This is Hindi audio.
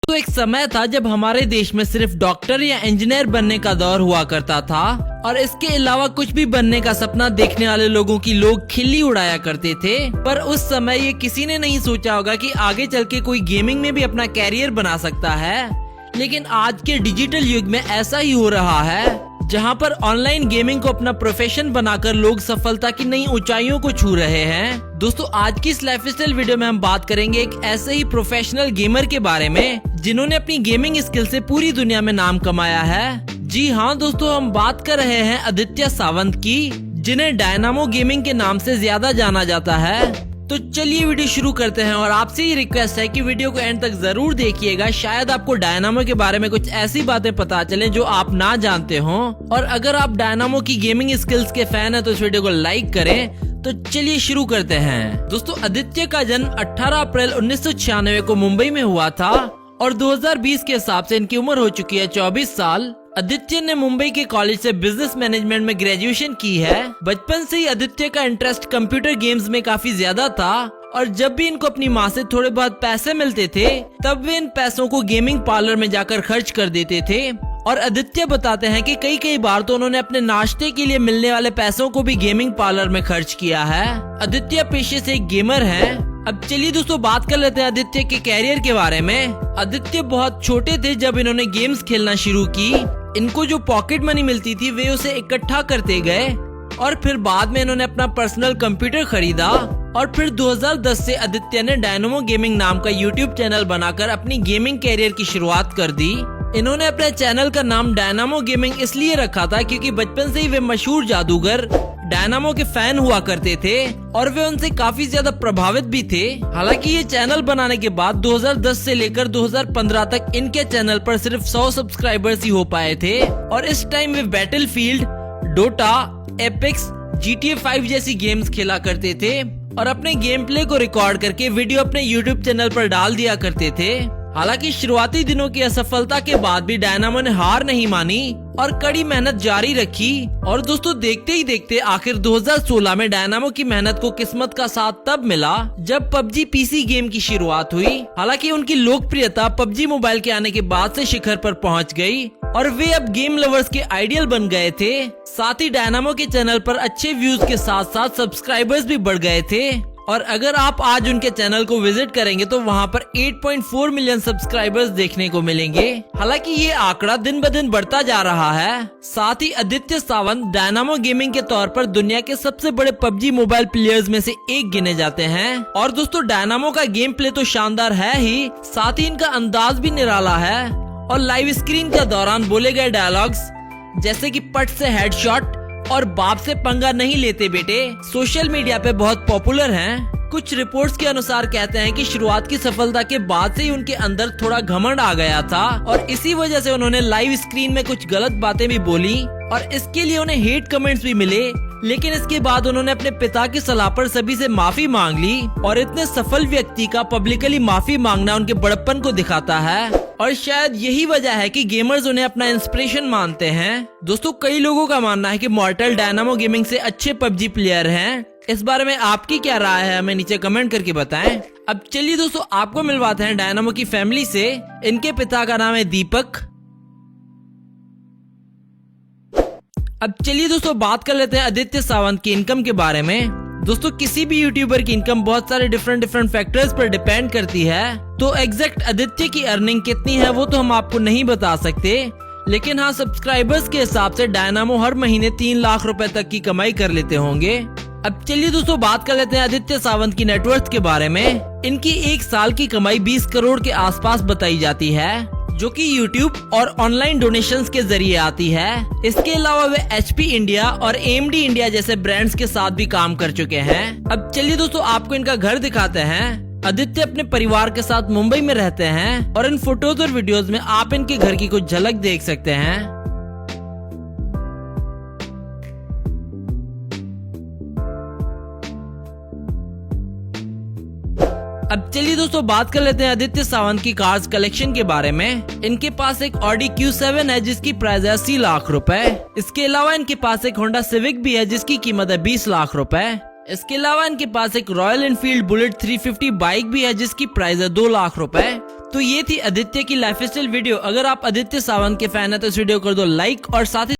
तो एक समय था जब हमारे देश में सिर्फ डॉक्टर या इंजीनियर बनने का दौर हुआ करता था और इसके अलावा कुछ भी बनने का सपना देखने वाले लोगों की लोग खिल्ली उड़ाया करते थे। पर उस समय ये किसी ने नहीं सोचा होगा कि आगे चल के कोई गेमिंग में भी अपना कैरियर बना सकता है। लेकिन आज के डिजिटल युग में ऐसा ही हो रहा है, जहां पर ऑनलाइन गेमिंग को अपना प्रोफेशन बनाकर लोग सफलता की नई ऊंचाइयों को छू रहे हैं। दोस्तों, आज की इस लाइफस्टाइल वीडियो में हम बात करेंगे एक ऐसे ही प्रोफेशनल गेमर के बारे में जिन्होंने अपनी गेमिंग स्किल से पूरी दुनिया में नाम कमाया है। जी हाँ दोस्तों, हम बात कर रहे हैं आदित्य सावंत की, जिन्हें डायनामो गेमिंग के नाम से ज्यादा जाना जाता है। तो चलिए वीडियो शुरू करते हैं और आपसे ही रिक्वेस्ट है कि वीडियो को एंड तक जरूर देखिएगा। शायद आपको डायनामो के बारे में कुछ ऐसी बातें पता चले जो आप ना जानते हो। और अगर आप डायनामो की गेमिंग स्किल्स के फैन हैं तो इस वीडियो को लाइक करें। तो चलिए शुरू करते हैं। दोस्तों, आदित्य का जन्म 18 अप्रैल 1996 को मुंबई में हुआ था और 2020 के हिसाब से इनकी उम्र हो चुकी है 24 साल। आदित्य ने मुंबई के कॉलेज से बिजनेस मैनेजमेंट में ग्रेजुएशन की है। बचपन से ही आदित्य का इंटरेस्ट कंप्यूटर गेम्स में काफी ज्यादा था और जब भी इनको अपनी माँ से थोड़े बहुत पैसे मिलते थे तब वे इन पैसों को गेमिंग पार्लर में जाकर खर्च कर देते थे। और आदित्य बताते हैं कि कई बार तो उन्होंने अपने नाश्ते के लिए मिलने वाले पैसों को भी गेमिंग पार्लर में खर्च किया है। आदित्य पेशे से एक गेमर है। अब चलिए दोस्तों बात कर लेते हैं आदित्य के कैरियर के बारे में। आदित्य बहुत छोटे थे जब इन्होंने गेम्स खेलना शुरू की। इनको जो पॉकेट मनी मिलती थी वे उसे इकट्ठा करते गए और फिर बाद में इन्होंने अपना पर्सनल कंप्यूटर खरीदा और फिर 2010 से आदित्य ने डायनामो गेमिंग नाम का यूट्यूब चैनल बनाकर अपनी गेमिंग कैरियर की शुरुआत कर दी। इन्होंने अपने चैनल का नाम डायनामो गेमिंग इसलिए रखा था क्योंकि बचपन से ही वे मशहूर जादूगर डायनामो के फैन हुआ करते थे और वे उनसे काफी ज्यादा प्रभावित भी थे। हालांकि ये चैनल बनाने के बाद 2010 से लेकर 2015 तक इनके चैनल पर सिर्फ 100 सब्सक्राइबर्स ही हो पाए थे और इस टाइम वे बैटलफील्ड, डोटा, एपेक्स, GTA 5 जैसी गेम्स खेला करते थे और अपने गेम प्ले को रिकॉर्ड करके वीडियो अपने यूट्यूब चैनल पर डाल दिया करते थे। हालांकि शुरुआती दिनों की असफलता के बाद भी डायनामो ने हार नहीं मानी और कड़ी मेहनत जारी रखी। और दोस्तों, देखते ही देखते आखिर 2016 में डायनामो की मेहनत को किस्मत का साथ तब मिला जब PUBG PC गेम की शुरुआत हुई। हालांकि उनकी लोकप्रियता PUBG मोबाइल के आने के बाद से शिखर पर पहुंच गई और वे अब गेम लवर्स के आइडियल बन गए थे। साथ ही डायनामो के चैनल पर अच्छे व्यूज के साथ साथ सब्सक्राइबर्स भी बढ़ गए थे और अगर आप आज उनके चैनल को विजिट करेंगे तो वहां पर 8.4 मिलियन सब्सक्राइबर्स देखने को मिलेंगे। हालांकि ये आंकड़ा दिन ब दिन बढ़ता जा रहा है। साथ ही आदित्य सावंत डायनामो गेमिंग के तौर पर दुनिया के सबसे बड़े PUBG मोबाइल प्लेयर्स में से एक गिने जाते हैं। और दोस्तों, डायनामो का गेम प्ले तो शानदार है ही, साथ ही इनका अंदाज भी निराला है और लाइव स्क्रीन के दौरान बोले गए डायलॉग्स जैसे कि पट से हेडशॉट और बाप से पंगा नहीं लेते बेटे सोशल मीडिया पे बहुत पॉपुलर हैं। कुछ रिपोर्ट्स के अनुसार कहते हैं कि शुरुआत की सफलता के बाद से ही उनके अंदर थोड़ा घमंड आ गया था और इसी वजह से उन्होंने लाइव स्क्रीन में कुछ गलत बातें भी बोली और इसके लिए उन्हें हेट कमेंट्स भी मिले। लेकिन इसके बाद उन्होंने अपने पिता की सलाह पर सभी से माफी मांग ली और इतने सफल व्यक्ति का पब्लिकली माफी मांगना उनके बड़प्पन को दिखाता है और शायद यही वजह है कि गेमर्स उन्हें अपना इंस्पिरेशन मानते हैं। दोस्तों, कई लोगों का मानना है कि मॉर्टल डायनामो गेमिंग से अच्छे PUBG प्लेयर हैं। इस बारे में आपकी क्या राय है, हमें नीचे कमेंट करके बताएं। अब चलिए दोस्तों, आपको मिलवाते हैं डायनामो की फैमिली से। इनके पिता का नाम है दीपक। अब चलिए दोस्तों बात कर लेते हैं आदित्य सावंत की इनकम के बारे में। दोस्तों, किसी भी यूट्यूबर की इनकम बहुत सारे डिफरेंट फैक्टर्स पर डिपेंड करती है, तो एग्जैक्ट आदित्य की अर्निंग कितनी है वो तो हम आपको नहीं बता सकते। लेकिन हाँ, सब्सक्राइबर्स के हिसाब से डायनामो हर महीने 3 लाख रुपए तक की कमाई कर लेते होंगे। अब चलिए दोस्तों बात कर लेते हैं आदित्य सावंत की नेटवर्थ के बारे में। इनकी एक साल की कमाई 20 करोड़ के आसपास बताई जाती है, जो कि YouTube और ऑनलाइन डोनेशंस के जरिए आती है। इसके अलावा वे HP इंडिया और AMD इंडिया जैसे ब्रांड्स के साथ भी काम कर चुके हैं। अब चलिए दोस्तों आपको इनका घर दिखाते हैं। आदित्य अपने परिवार के साथ मुंबई में रहते हैं और इन फोटोज और वीडियोस में आप इनके घर की कुछ झलक देख सकते हैं। अब चलिए दोस्तों बात कर लेते हैं आदित्य सावंत की कार्स कलेक्शन के बारे में। इनके पास एक Audi Q7 है जिसकी प्राइस है 80 लाख रुपए। इसके अलावा इनके पास एक Honda Civic भी है जिसकी कीमत है 20 लाख रुपए। इसके अलावा इनके पास एक रॉयल एनफील्ड बुलेट 350 बाइक भी है जिसकी प्राइस है 2 लाख रुपए। तो ये थी आदित्य की लाइफस्टाइल वीडियो। अगर आप आदित्य सावंत के फैन है तो इस वीडियो कर दो लाइक और साथ ही